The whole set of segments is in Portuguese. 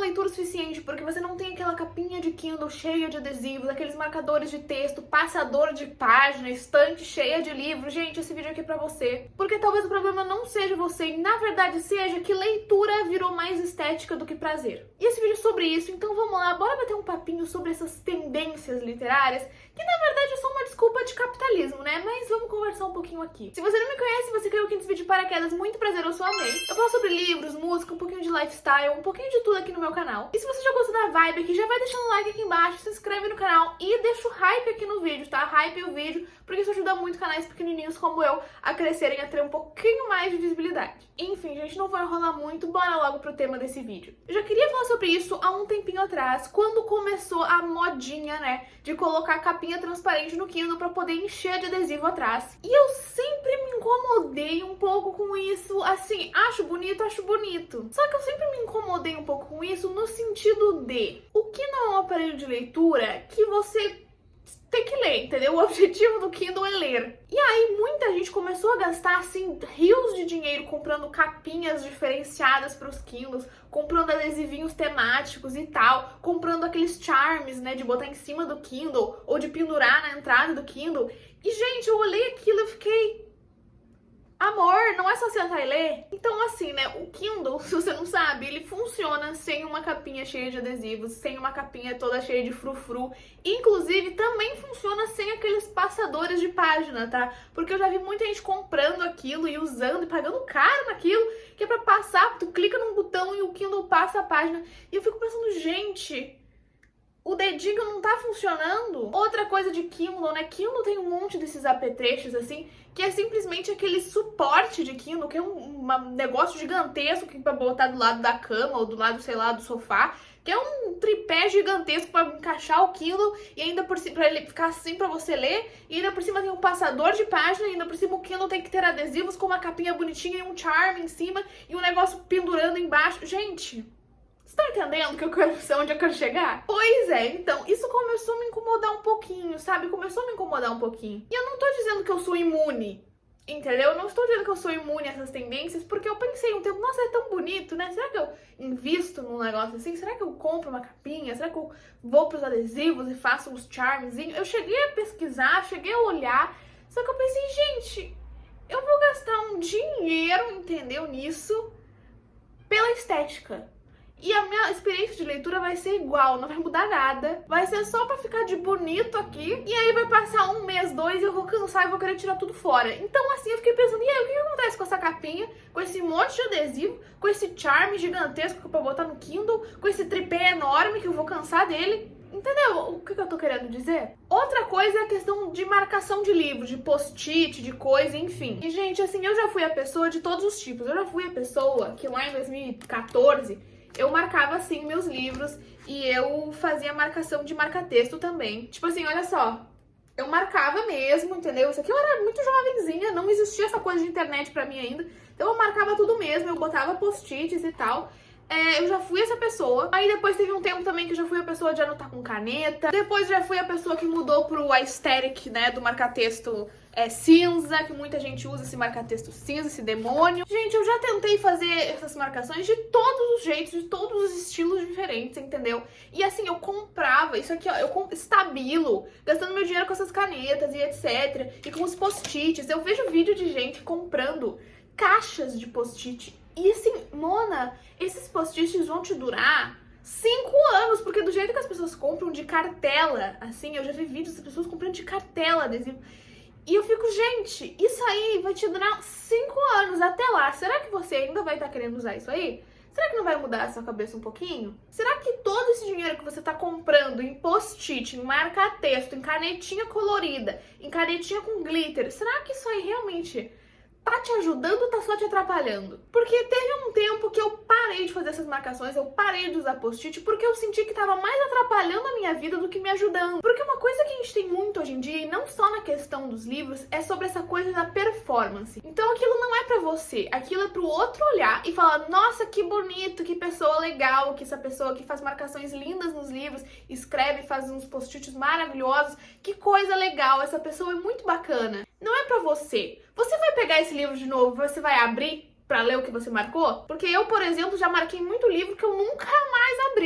leitura suficiente, porque você não tem aquela capinha de Kindle cheia de adesivos, aqueles marcadores de texto, passador de página, estante cheia de livros, gente, esse vídeo aqui é pra você. Porque talvez o problema não seja você, e na verdade seja que leitura virou mais estética do que prazer. E esse vídeo é sobre isso, então vamos lá, bora bater um papinho sobre essas tendências literárias, que na verdade é só uma desculpa de capitalismo, né? Mas vamos conversar um pouquinho aqui. Se você não me conhece, você caiu aqui nesse vídeo de paraquedas, muito prazer, eu sou a May. Eu falo sobre livros, música, um pouquinho de lifestyle, um pouquinho de tudo aqui no meu canal. E se você já gostou da vibe aqui, já vai deixando um like aqui embaixo, se inscreve no canal e deixa o hype aqui no vídeo, tá? Hype o vídeo, porque isso ajuda muito canais pequenininhos como eu a crescerem, a ter um pouquinho mais de visibilidade. Enfim, gente, não vou enrolar muito, bora logo pro tema desse vídeo. Eu já queria falar sobre isso há um tempinho atrás, quando começou a modinha, né, de colocar capinha transparente no Kindle pra poder encher de adesivo atrás. E eu sempre me incomodei um pouco com isso, assim, acho bonito. Só que eu sempre me incomodei um pouco com isso no sentido de, o Kindle é um aparelho de leitura que você tem que ler, entendeu? O objetivo do Kindle é ler. E aí muita gente começou a gastar, assim, rios de dinheiro comprando capinhas diferenciadas para os Kindles, comprando adesivinhos temáticos e tal, comprando aqueles charms, né, de botar em cima do Kindle ou de pendurar na entrada do Kindle. E, gente, eu olhei aquilo e fiquei... Amor, não é só sentar e ler? Então, assim, né, o Kindle, se você não sabe, ele funciona sem uma capinha cheia de adesivos, sem uma capinha toda cheia de frufru. Inclusive, também funciona sem aqueles passadores de página, tá? Porque eu já vi muita gente comprando aquilo e usando e pagando caro naquilo, que é pra passar, tu clica num botão e o Kindle passa a página. E eu fico pensando, gente... O dedinho não tá funcionando? Outra coisa de Kindle, né? Kindle tem um monte desses apetrechos, assim, que é simplesmente aquele suporte de Kindle, que é um negócio gigantesco que pra botar do lado da cama ou do lado, sei lá, do sofá, que é um tripé gigantesco pra encaixar o Kindle e ainda por cima, pra ele ficar assim pra você ler, e ainda por cima tem um passador de página, e ainda por cima o Kindle tem que ter adesivos com uma capinha bonitinha e um charm em cima e um negócio pendurando embaixo. Gente... Você tá entendendo que eu quero saber onde eu quero chegar? Pois é, então, isso começou a me incomodar um pouquinho, sabe? Começou a me incomodar um pouquinho. E eu não tô dizendo que eu sou imune, entendeu? Eu não estou dizendo que eu sou imune a essas tendências, porque eu pensei um tempo, nossa, é tão bonito, né? Será que eu invisto num negócio assim? Será que eu compro uma capinha? Será que eu vou pros adesivos e faço uns charmzinhos? Eu cheguei a pesquisar, cheguei a olhar, só que eu pensei, gente, eu vou gastar um dinheiro, entendeu, nisso, pela estética. E a minha experiência de leitura vai ser igual, não vai mudar nada. Vai ser só pra ficar de bonito aqui. E aí vai passar um mês, dois, e eu vou cansar e vou querer tirar tudo fora. Então assim, eu fiquei pensando, e aí, o que acontece com essa capinha? Com esse monte de adesivo? Com esse charme gigantesco pra botar no Kindle? Com esse tripé enorme que eu vou cansar dele? Entendeu o que eu tô querendo dizer? Outra coisa é a questão de marcação de livro, de post-it, de coisa, enfim. E, gente, assim, eu já fui a pessoa de todos os tipos. Eu já fui a pessoa que lá em 2014... eu marcava, assim, meus livros e eu fazia marcação de marca-texto também. Tipo assim, olha só, eu marcava mesmo, entendeu? Isso aqui eu era muito jovenzinha, não existia essa coisa de internet pra mim ainda. Então eu marcava tudo mesmo, eu botava post-its e tal. Eu já fui essa pessoa. Aí depois teve um tempo também que eu já fui a pessoa de anotar com caneta. Depois já fui a pessoa que mudou pro aesthetic, né, do marca-texto cinza, que muita gente usa esse marca-texto cinza, esse demônio. Gente, eu já tentei fazer essas marcações de todos os jeitos, de todos os estilos diferentes, entendeu? E assim, eu comprava isso aqui, ó, eu estabilo, gastando meu dinheiro com essas canetas e etc. E com os post-its. Eu vejo vídeo de gente comprando caixas de post-it. E assim, Mona, esses post-its vão te durar 5 anos, porque do jeito que as pessoas compram de cartela, assim, eu já vi vídeos das pessoas comprando de cartela adesivo. E eu fico, gente, isso aí vai te durar 5 anos até lá. Será que você ainda vai estar querendo usar isso aí? Será que não vai mudar a sua cabeça um pouquinho? Será que todo esse dinheiro que você tá comprando em post-it, em marca-texto, em canetinha colorida, em canetinha com glitter, será que isso aí realmente tá te ajudando ou tá só te atrapalhando? Porque teve um tempo que eu parei de fazer essas marcações, eu parei de usar post-it, porque eu senti que tava mais atrapalhando a minha vida do que me ajudando. Porque uma coisa que a gente tem muito hoje em dia, e não só na questão dos livros, é sobre essa coisa da performance. Então aquilo não é pra você, aquilo é pro outro olhar e falar, nossa, que bonito, que pessoa legal, que essa pessoa que faz marcações lindas nos livros, escreve, faz uns post-its maravilhosos, que coisa legal, essa pessoa é muito bacana. Não é pra você. Você vai pegar esse livro de novo, você vai abrir pra ler o que você marcou? Porque eu, por exemplo, já marquei muito livro que eu nunca mais abri.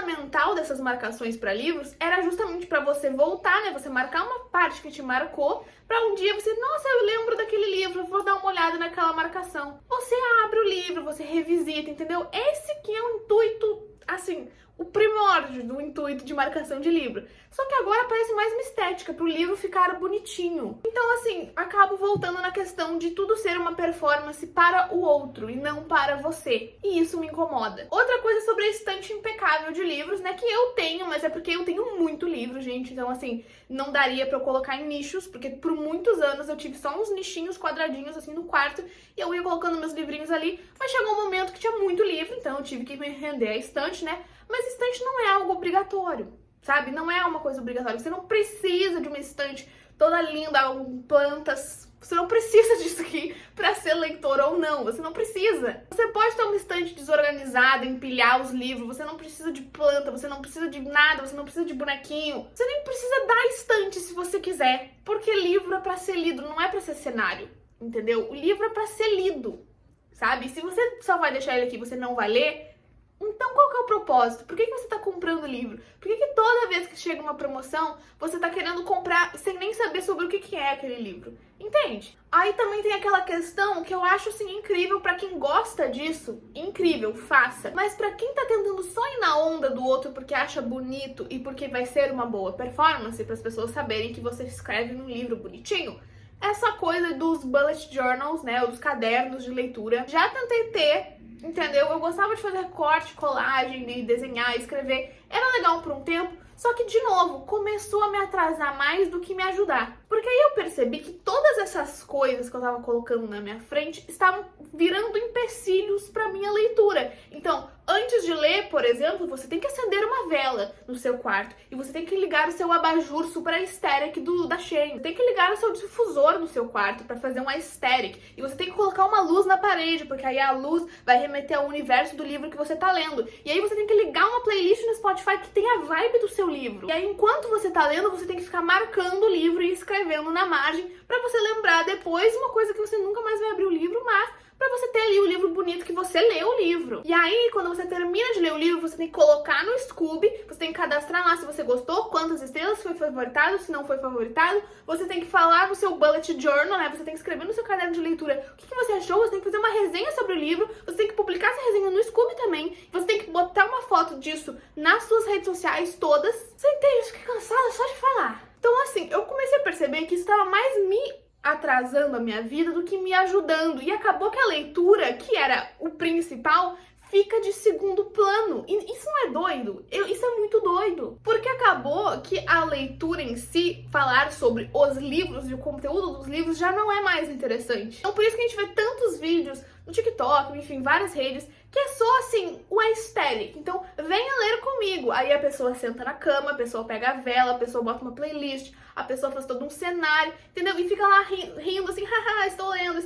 fundamental dessas marcações para livros era justamente para você voltar, né? Você marcar uma parte que te marcou para um dia você, nossa, eu lembro daquele livro, eu vou dar uma olhada naquela marcação. Você abre o livro, você revisita, entendeu? Esse que é o intuito, assim, o primórdio do intuito de marcação de livro. Só que agora parece mais uma estética, pro livro ficar bonitinho. Então, assim, acabo voltando na questão de tudo ser uma performance para o outro e não para você. E isso me incomoda. Outra coisa sobre a estante impecável de livros, né, que eu tenho, mas é porque eu tenho muito livro, gente. Então, assim, não daria pra eu colocar em nichos, porque por muitos anos eu tive só uns nichinhos quadradinhos, assim, no quarto, e eu ia colocando meus livrinhos ali, mas chegou um momento que tinha muito livro, então eu tive que me render à estante, né? Mas estante não é algo obrigatório, sabe? Não é uma coisa obrigatória. Você não precisa de uma estante toda linda, com plantas. Você não precisa disso aqui pra ser leitor ou não. Você não precisa. Você pode ter uma estante desorganizada, empilhar os livros. Você não precisa de planta, você não precisa de nada, você não precisa de bonequinho. Você nem precisa da estante se você quiser. Porque livro é pra ser lido, não é pra ser cenário. Entendeu? O livro é pra ser lido, sabe? Se você só vai deixar ele aqui e você não vai ler, então qual que é o propósito? Por que você tá comprando livro? Por que toda vez que chega uma promoção, você tá querendo comprar sem nem saber sobre o que é aquele livro? Entende? Aí também tem aquela questão que eu acho, assim, incrível pra quem gosta disso. Incrível, faça. Mas pra quem tá tentando só ir na onda do outro porque acha bonito e porque vai ser uma boa performance, para as pessoas saberem que você escreve num livro bonitinho, essa coisa dos bullet journals, né, ou dos cadernos de leitura, já tentei ter, entendeu? Eu gostava de fazer corte, colagem, de desenhar, escrever. Era legal por um tempo, só que, de novo, começou a me atrasar mais do que me ajudar. Porque aí eu percebi que todas essas coisas que eu tava colocando na minha frente estavam virando empecilhos pra minha leitura. Então, antes de ler, por exemplo, você tem que acender uma vela no seu quarto. E você tem que ligar o seu abajur super aesthetic da Shein. Você tem que ligar o seu difusor no seu quarto pra fazer um aesthetic. E você tem que colocar uma luz na parede, porque aí a luz vai remeter ao universo do livro que você tá lendo. E aí você tem que ligar uma playlist no Spotify que tem a vibe do seu livro. E aí, enquanto você tá lendo, você tem que ficar marcando o livro e escrevendo na margem pra você lembrar depois uma coisa que você nunca mais vai abrir o livro, mas pra você ter ali o livro bonito que você leu o livro. E aí, quando você termina de ler o livro, você tem que colocar no Scooby, você tem que cadastrar lá se você gostou, quantas estrelas foi favoritado, se não foi favoritado. Você tem que falar no seu bullet journal, né? Você tem que escrever no seu caderno de leitura o que você achou, você tem que fazer uma resenha sobre o livro, você tem que publicar essa resenha no Scooby também, você tem que botar uma foto disso nas suas redes sociais todas. Você entende? Eu fiquei cansada só de falar. Então, assim, eu comecei a perceber que isso estava mais me atrasando a minha vida do que me ajudando. E acabou que a leitura, que era o principal, fica de segundo plano. E isso não é doido? Isso é muito doido. Porque acabou que a leitura em si, falar sobre os livros e o conteúdo dos livros já não é mais interessante. Então por isso que a gente vê tantos vídeos no TikTok, enfim, várias redes, que é só assim, o aesthetic. Então, venha ler comigo. Aí a pessoa senta na cama, a pessoa pega a vela, a pessoa bota uma playlist, a pessoa faz todo um cenário, entendeu? E fica lá rindo assim, haha, estou lendo,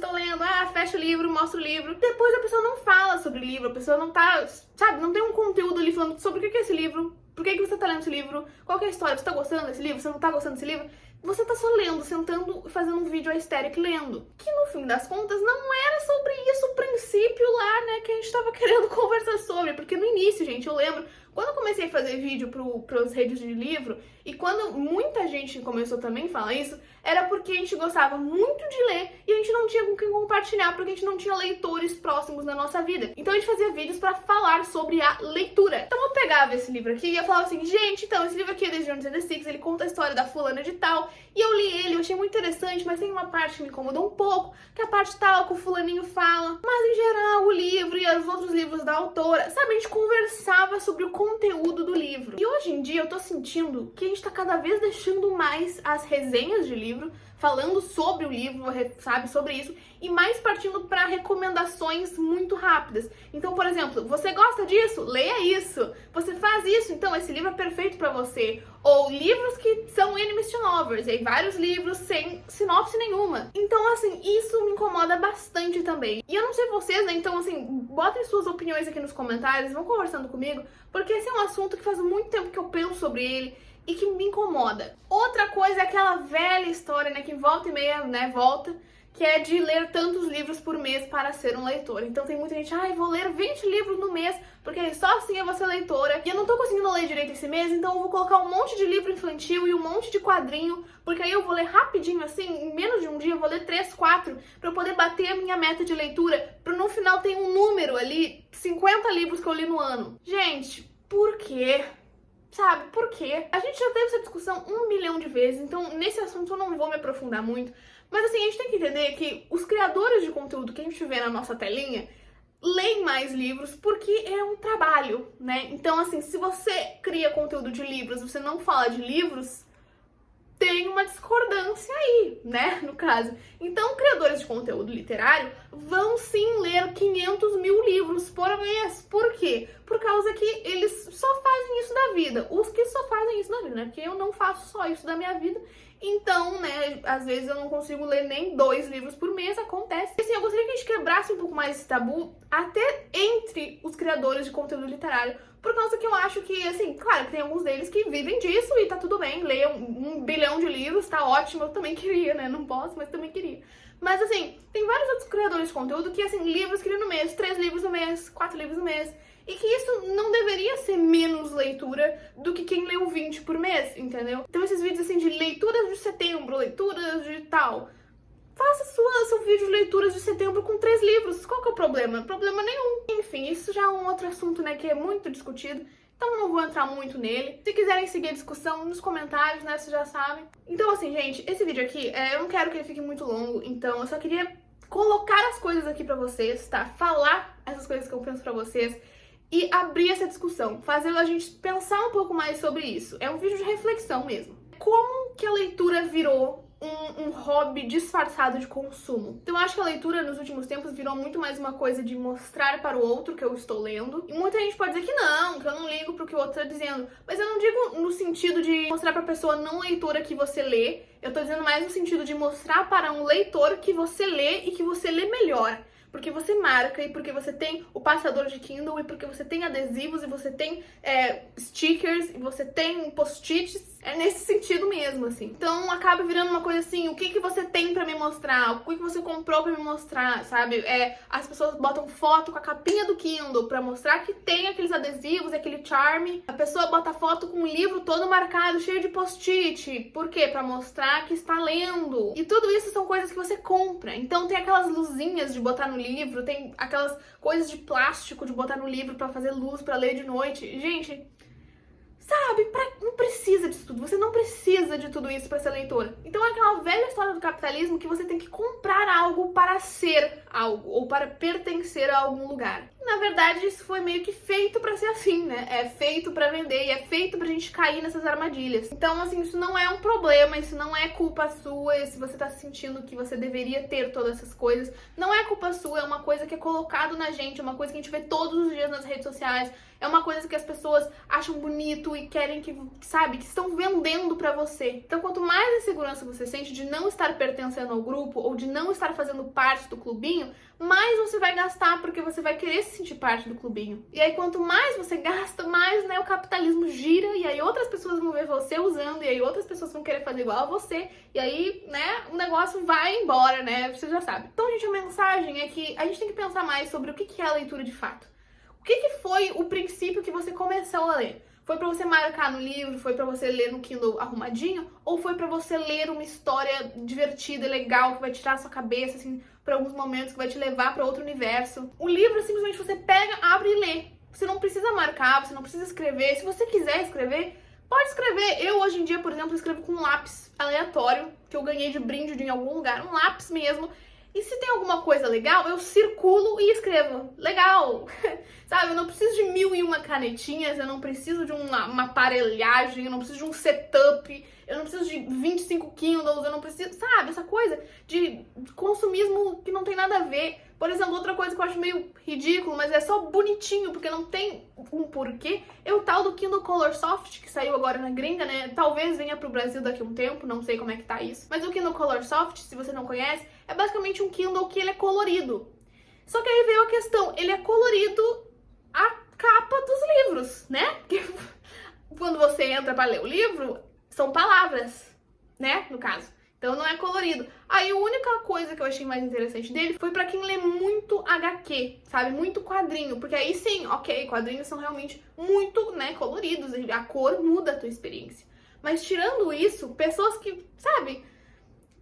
fecha o livro, mostra o livro. Depois a pessoa não fala sobre o livro, a pessoa não tá, sabe, não tem um conteúdo ali falando sobre o que é esse livro, por que você tá lendo esse livro, qual que é a história, você tá gostando desse livro, você não tá gostando desse livro. Você tá só lendo, sentando, fazendo um vídeo aesthetic lendo. Que no fim das contas não era sobre isso o princípio lá, né, que a gente tava querendo conversar sobre. Porque no início, gente, eu lembro, quando eu comecei a fazer vídeo pros redes de livro, e quando muita gente começou também a falar isso, era porque a gente gostava muito de ler e a gente não tinha com quem compartilhar, porque a gente não tinha leitores próximos na nossa vida. Então a gente fazia vídeos pra falar sobre a leitura. Então eu pegava esse livro aqui e eu falava assim, gente, então esse livro aqui é The Jones and the Six, ele conta a história da fulana de tal, e eu li ele, eu achei muito interessante, mas tem uma parte que me incomodou um pouco, que é a parte tal que o fulaninho fala, mas em geral o livro e os outros livros da autora, sabe, a gente conversava sobre o conteúdo do livro. E hoje em dia eu tô sentindo que a gente tá cada vez deixando mais as resenhas de livro, falando sobre o livro, sabe, sobre isso, e mais partindo para recomendações muito rápidas. Então, por exemplo, você gosta disso? Leia isso. Você faz isso? Então, esse livro é perfeito para você. Ou livros que são enemies to lovers, e aí vários livros sem sinopse nenhuma. Então, assim, isso me incomoda bastante também. E eu não sei vocês, né? Então, assim, botem suas opiniões aqui nos comentários, vão conversando comigo, porque esse é um assunto que faz muito tempo que eu penso sobre ele e que me incomoda. Outra coisa é aquela velha história, né, que volta e meia, né, volta, que é de ler tantos livros por mês para ser um leitor. Então tem muita gente, vou ler 20 livros no mês, porque só assim eu vou ser leitora. E eu não tô conseguindo ler direito esse mês, então eu vou colocar um monte de livro infantil e um monte de quadrinho, porque aí eu vou ler rapidinho, assim, em menos de um dia eu vou ler 3, 4, pra eu poder bater a minha meta de leitura, pra no final ter um número ali, 50 livros que eu li no ano. Gente, por quê? Sabe, por quê? A gente já teve essa discussão 1 milhão de vezes, então nesse assunto eu não vou me aprofundar muito. Mas assim, a gente tem que entender que os criadores de conteúdo que a gente vê na nossa telinha leem mais livros porque é um trabalho, né? Então assim, se você cria conteúdo de livros, você não fala de livros, tem uma discordância aí, né, no caso. Então, criadores de conteúdo literário vão sim ler 500 mil livros por mês. Por quê? Por causa que eles só fazem isso da vida. Os que só fazem isso da vida, né? Porque eu não faço só isso da minha vida. Então, né, às vezes eu não consigo ler nem 2 livros por mês, acontece. Assim, eu gostaria que a gente quebrasse um pouco mais esse tabu, até entre os criadores de conteúdo literário, por causa que eu acho que, assim, claro que tem alguns deles que vivem disso e tá tudo bem, leiam 1 bilhão de livros, tá ótimo, eu também queria, né, não posso, mas também queria. Mas, assim, tem vários outros criadores de conteúdo que, assim, livros que lêem no mês, 3 livros no mês, 4 livros no mês, e que isso não deveria ser menos leitura do que quem leu 20 por mês, entendeu? Então esses vídeos assim de leituras de setembro, leituras de tal, faça seu vídeo de leituras de setembro com 3 livros. Qual que é o problema? Problema nenhum. Enfim, isso já é um outro assunto, né, que é muito discutido. Então eu não vou entrar muito nele. Se quiserem seguir a discussão nos comentários, né, vocês já sabem. Então assim, gente, esse vídeo aqui, eu não quero que ele fique muito longo, então eu só queria colocar as coisas aqui pra vocês, tá? Falar essas coisas que eu penso pra vocês e abrir essa discussão, fazendo a gente pensar um pouco mais sobre isso. É um vídeo de reflexão mesmo. Como que a leitura virou um hobby disfarçado de consumo? Então eu acho que a leitura nos últimos tempos virou muito mais uma coisa de mostrar para o outro que eu estou lendo. E muita gente pode dizer que eu não ligo pro que o outro tá dizendo. Mas eu não digo no sentido de mostrar pra pessoa não leitora que você lê. Eu tô dizendo mais no sentido de mostrar para um leitor que você lê e que você lê melhor. Porque você marca, e porque você tem o passador de Kindle, e porque você tem adesivos, e você tem stickers, e você tem post-its. É nesse sentido mesmo, assim. Então acaba virando uma coisa assim, o que você tem pra me mostrar? O que você comprou pra me mostrar, sabe? As pessoas botam foto com a capinha do Kindle pra mostrar que tem aqueles adesivos, aquele charme. A pessoa bota foto com o livro todo marcado, cheio de post-it. Por quê? Pra mostrar que está lendo. E tudo isso são coisas que você compra. Então tem aquelas luzinhas de botar no livro, tem aquelas coisas de plástico de botar no livro pra fazer luz, pra ler de noite. Gente, sabe, não precisa disso tudo. Você não precisa de tudo isso pra ser leitora. Então é aquela velha história do capitalismo que você tem que comprar algo para ser algo, ou para pertencer a algum lugar. Na verdade, isso foi meio que feito pra ser assim, né? É feito pra vender e é feito pra gente cair nessas armadilhas. Então, assim, isso não é um problema, isso não é culpa sua, e se você tá sentindo que você deveria ter todas essas coisas, não é culpa sua, é uma coisa que é colocado na gente, é uma coisa que a gente vê todos os dias nas redes sociais, é uma coisa que as pessoas acham bonito e querem que, sabe, que estão vendendo pra você. Então, quanto mais insegurança você sente de não estar pertencendo ao grupo ou de não estar fazendo parte do clubinho, mais você vai gastar porque você vai querer se sentir parte do clubinho. E aí, quanto mais você gasta, mais, né, o capitalismo gira e aí outras pessoas vão ver você usando e aí outras pessoas vão querer fazer igual a você e aí, né, o negócio vai embora, né, você já sabe. Então, gente, a mensagem é que a gente tem que pensar mais sobre o que é a leitura de fato. O que foi o princípio que você começou a ler? Foi pra você marcar no livro, foi pra você ler no Kindle arrumadinho, ou foi pra você ler uma história divertida e legal que vai tirar a sua cabeça, assim, pra alguns momentos, que vai te levar pra outro universo? O livro, simplesmente, você pega, abre e lê. Você não precisa marcar, você não precisa escrever. Se você quiser escrever, pode escrever. Eu, hoje em dia, por exemplo, escrevo com um lápis aleatório, que eu ganhei de brinde em algum lugar, um lápis mesmo. E se tem alguma coisa legal, eu circulo e escrevo. Legal! Sabe, eu não preciso de 1001 canetinhas, eu não preciso de uma aparelhagem, eu não preciso de um setup, eu não preciso de 25 Kindles, eu não preciso, sabe, essa coisa de consumismo que não tem nada a ver. Por exemplo, outra coisa que eu acho meio ridículo, mas é só bonitinho, porque não tem um porquê, é o tal do Kindle Color Soft, que saiu agora na gringa, né? Talvez venha pro Brasil daqui a um tempo, não sei como é que tá isso. Mas o Kindle Color Soft, se você não conhece, é basicamente um Kindle que ele é colorido. Só que aí veio a questão, ele é colorido a capa dos livros, né? Porque quando você entra pra ler o livro, são palavras, né? No caso. Então não é colorido. Aí a única coisa que eu achei mais interessante dele foi pra quem lê muito HQ, sabe? Muito quadrinho. Porque aí sim, ok, quadrinhos são realmente muito, né, coloridos. A cor muda a tua experiência. Mas tirando isso, pessoas que, sabe?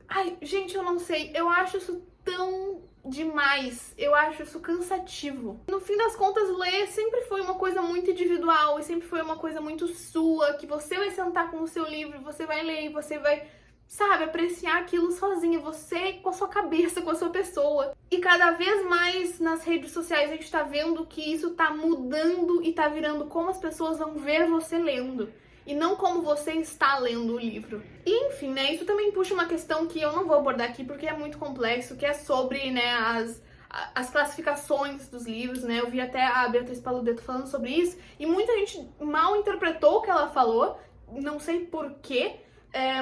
Ai, gente, eu não sei. Eu acho isso tão demais. Eu acho isso cansativo. No fim das contas, ler sempre foi uma coisa muito individual e sempre foi uma coisa muito sua, que você vai sentar com o seu livro, você vai ler e você vai, sabe, apreciar aquilo sozinha, você com a sua cabeça, com a sua pessoa. E cada vez mais nas redes sociais a gente tá vendo que isso tá mudando e tá virando como as pessoas vão ver você lendo. E não como você está lendo o livro. E, enfim, né, isso também puxa uma questão que eu não vou abordar aqui porque é muito complexo, que é sobre, né, as classificações dos livros, né, eu vi até a Beatriz Paludetto falando sobre isso, e muita gente mal interpretou o que ela falou, não sei porquê,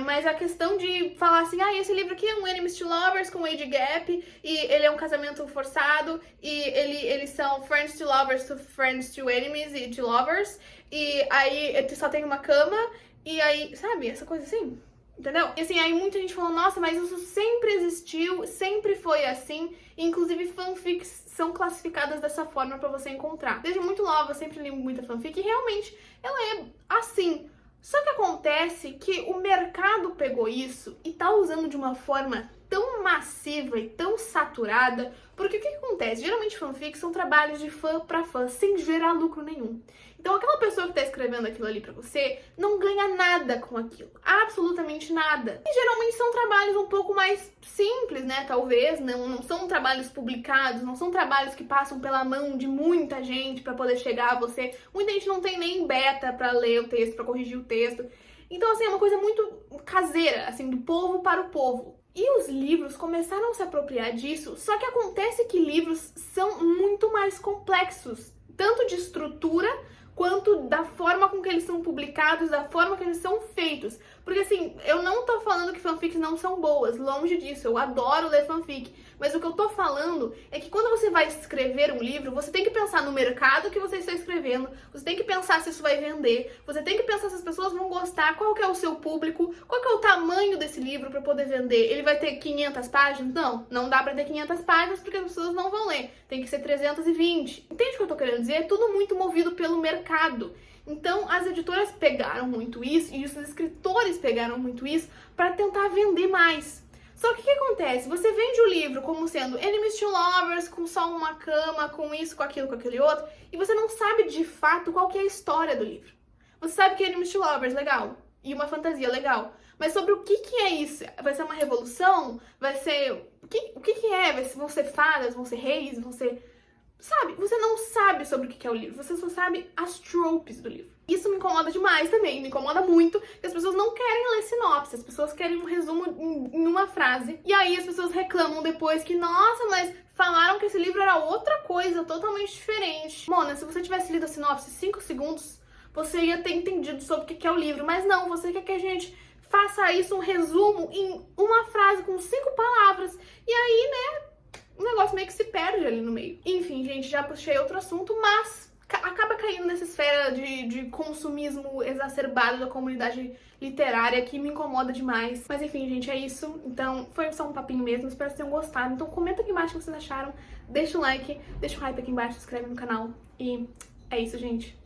mas a questão de falar assim, esse livro aqui é um Enemies to Lovers com age gap, e ele é um casamento forçado, e eles são friends to lovers to friends to enemies e to lovers, e aí só tem uma cama, e aí, sabe, essa coisa assim, entendeu? E assim, aí muita gente falou, nossa, mas isso sempre existiu, sempre foi assim, e inclusive fanfics são classificadas dessa forma pra você encontrar. Desde muito nova, eu sempre li muita fanfic, e realmente, ela é assim. Só que acontece que o mercado pegou isso e tá usando de uma forma tão massiva e tão saturada, porque o que acontece? Geralmente fanfics são trabalhos de fã pra fã, sem gerar lucro nenhum. Então aquela pessoa que tá escrevendo aquilo ali pra você não ganha nada com aquilo, absolutamente nada. E geralmente são trabalhos um pouco mais simples, né, talvez, não são trabalhos publicados, não são trabalhos que passam pela mão de muita gente pra poder chegar a você. Muita gente não tem nem beta pra ler o texto, pra corrigir o texto. Então assim, é uma coisa muito caseira, assim, do povo para o povo. E os livros começaram a se apropriar disso, só que acontece que livros são muito mais complexos, tanto de estrutura quanto da forma com que eles são publicados, da forma que eles são feitos. Porque assim, eu não tô falando que fanfics não são boas, longe disso, eu adoro ler fanfic. Mas o que eu tô falando é que quando você vai escrever um livro, você tem que pensar no mercado que você está escrevendo, você tem que pensar se isso vai vender, você tem que pensar se as pessoas vão gostar, qual que é o seu público, qual que é o tamanho desse livro para poder vender. Ele vai ter 500 páginas? Não dá pra ter 500 páginas porque as pessoas não vão ler. Tem que ser 320. Entende o que eu tô querendo dizer? É tudo muito movido pelo mercado. Então, as editoras pegaram muito isso e os escritores pegaram muito isso para tentar vender mais. Só que o que acontece? Você vende o livro como sendo Enemies to Lovers, com só uma cama, com isso, com aquele outro, e você não sabe de fato qual que é a história do livro. Você sabe que é Enemies to Lovers, legal, e uma fantasia, legal. Mas sobre o que é isso? Vai ser uma revolução? Vai ser... O que é? Vão ser fadas? Vão ser reis? Vão ser... Sabe? Você não sabe sobre o que é o livro, você só sabe as tropes do livro. Isso me incomoda demais também, me incomoda muito que as pessoas não querem ler sinopse, as pessoas querem um resumo em uma frase. E aí as pessoas reclamam depois que, nossa, mas falaram que esse livro era outra coisa, totalmente diferente. Mona, se você tivesse lido a sinopse 5 segundos, você ia ter entendido sobre o que é o livro. Mas não, você quer que a gente faça isso, um resumo em uma frase com 5 palavras. E aí, né, o negócio meio que se perde ali no meio. Enfim, gente, já puxei outro assunto, mas acaba caindo nessa esfera de consumismo exacerbado da comunidade literária que me incomoda demais. Mas enfim, gente, é isso. Então, foi só um papinho mesmo, espero que vocês tenham gostado. Então comenta aqui embaixo o que vocês acharam, deixa o like, deixa o hype aqui embaixo, se inscreve no canal. E é isso, gente.